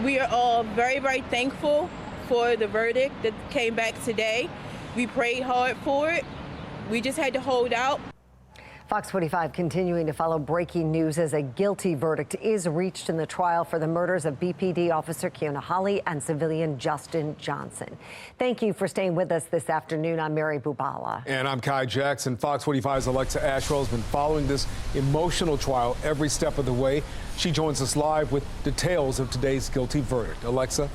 We are all very, very thankful for the verdict that came back today. We prayed hard for it. We just had to hold out. Fox 45 continuing to follow breaking news as a guilty verdict is reached in the trial for the murders of BPD officer Keona Holley and civilian Justin Johnson. Thank you for staying with us this afternoon. I'm Mary Bubala. And I'm Kai Jackson. Fox 45's Alexa Ashwell has been following this emotional trial every step of the way. She joins us live with details of today's guilty verdict. Alexa?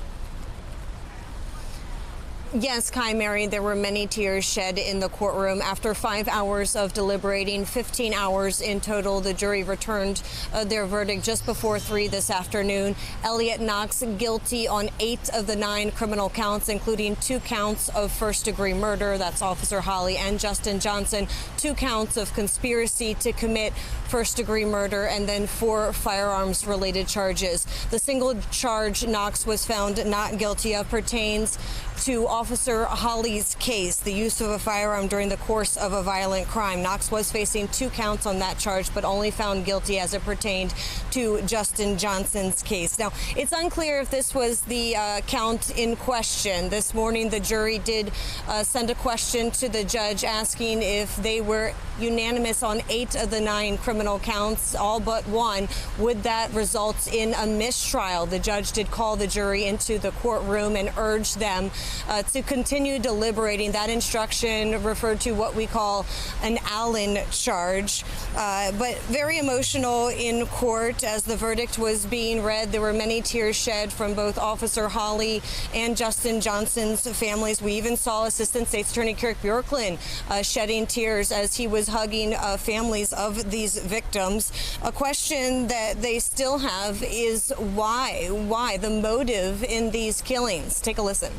Yes, Kai, Mary, there were many tears shed in the courtroom. After 5 hours of deliberating, 15 hours in total, the jury returned their verdict just before 3 this afternoon. Elliot Knox guilty on 8 of the 9 criminal counts, including 2 counts of first-degree murder. That's Officer Holley and Justin Johnson. 2 counts of conspiracy to commit first-degree murder, and then 4 firearms-related charges. The single charge Knox was found not guilty of pertains to Officer Holley's case, the use of a firearm during the course of a violent crime. Knox was facing 2 counts on that charge, but only found guilty as it pertained to Justin Johnson's case. Now, it's unclear if this was the count in question. This morning, the jury did send a question to the judge asking if they were unanimous on 8 of the 9 criminal counts, all but 1. Would that result in a mistrial? The judge did call the jury into the courtroom and urge them to continue deliberating. That instruction referred to what we call an Allen charge, but very emotional in court as the verdict was being read. There were many tears shed from both Officer Holley and Justin Johnson's families. We even saw Assistant State's Attorney Kirk Bjorklund shedding tears as he was hugging families of these victims. A question that they still have is why? Why the motive in these killings? Take a listen.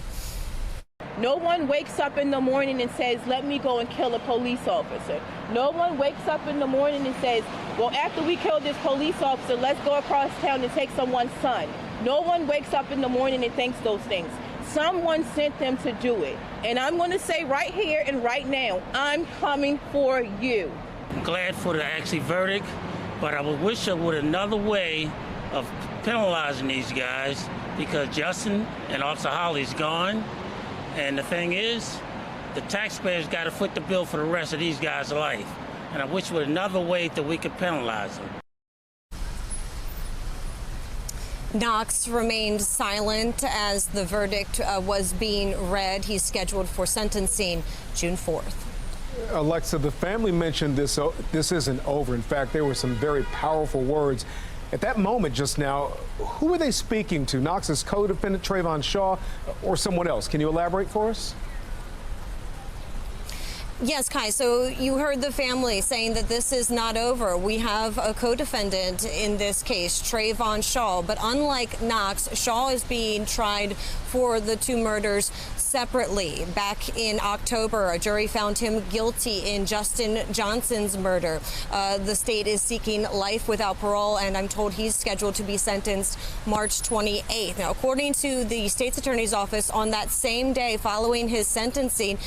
No one wakes up in the morning and says, let me go and kill a police officer. No one wakes up in the morning and says, well, after we kill this police officer, let's go across town and take someone's son. No one wakes up in the morning and thinks those things. Someone sent them to do it. And I'm going to say right here and right now, I'm coming for you. I'm glad for the actual verdict, but I would wish there was another way of penalizing these guys because Justin and Officer Holley's gone. And the thing is, the taxpayers got to foot the bill for the rest of these guys' life. And I wish there was another way that we could penalize them. Knox remained silent as the verdict was being read. He's scheduled for sentencing June 4th. Alexa, the family mentioned this isn't over. In fact, there were some very powerful words. At that moment just now, who were they speaking to? Knox's co-defendant, Trayvon Shaw, or someone else? Can you elaborate for us? Yes, Kai. So you heard the family saying that this is not over. We have a co-defendant in this case, Trayvon Shaw. But unlike Knox, Shaw is being tried for the 2 murders separately. Back in October, a jury found him guilty in Justin Johnson's murder. The state is seeking life without parole, and I'm told he's scheduled to be sentenced March 28th. Now, according to the state's attorney's office, on that same day following his sentencing,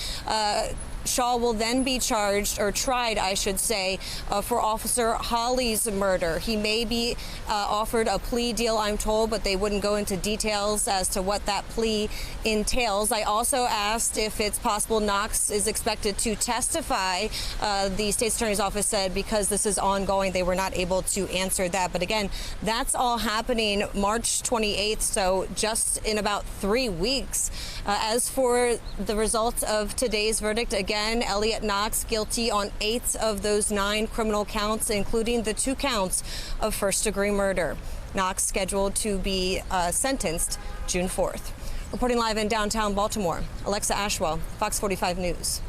Shaw will then be charged, or tried, I should say, for Officer Holley's murder. He may be offered a plea deal, I'm told, but they wouldn't go into details as to what that plea entails. I also asked if it's possible Knox is expected to testify. The state's attorney's office said because this is ongoing, they were not able to answer that. But again, that's all happening March 28th, so just in about 3 weeks. As for the results of today's verdict, again, Elliot Knox guilty on 8 of those 9 criminal counts, including the 2 counts of first-degree murder. Knox scheduled to be sentenced June 4th. Reporting live in downtown Baltimore, Alexa Ashwell, Fox 45 News.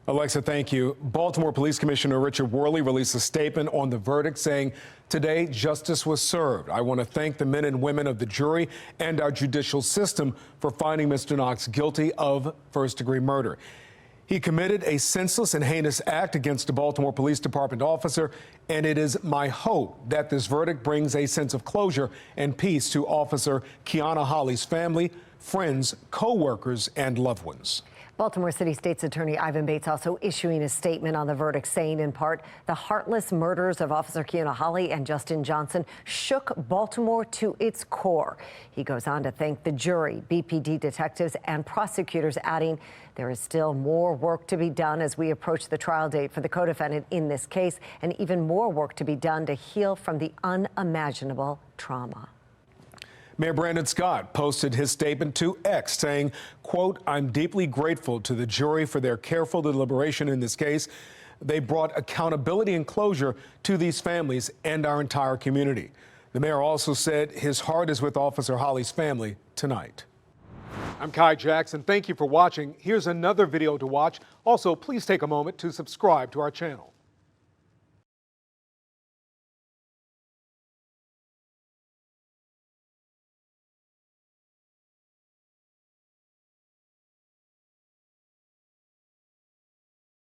Alexa, thank you. Baltimore Police Commissioner Richard Worley released a statement on the verdict saying, today, justice was served. I want to thank the men and women of the jury and our judicial system for finding Mr. Knox guilty of first-degree murder. He committed a senseless and heinous act against a Baltimore Police Department officer, and it is my hope that this verdict brings a sense of closure and peace to Officer Keona Holley's family, friends, co-workers, and loved ones. Baltimore City State's Attorney Ivan Bates also issuing a statement on the verdict, saying in part, the heartless murders of Officer Keona Holley and Justin Johnson shook Baltimore to its core. He goes on to thank the jury, BPD detectives, and prosecutors, adding, there is still more work to be done as we approach the trial date for the co-defendant in this case, and even more work to be done to heal from the unimaginable trauma. Mayor Brandon Scott posted his statement to X saying, quote, I'm deeply grateful to the jury for their careful deliberation in this case. They brought accountability and closure to these families and our entire community. The mayor also said his heart is with Officer Holley's family tonight. I'm Kai Jackson. Thank you for watching. Here's another video to watch. Also, please take a moment to subscribe to our channel.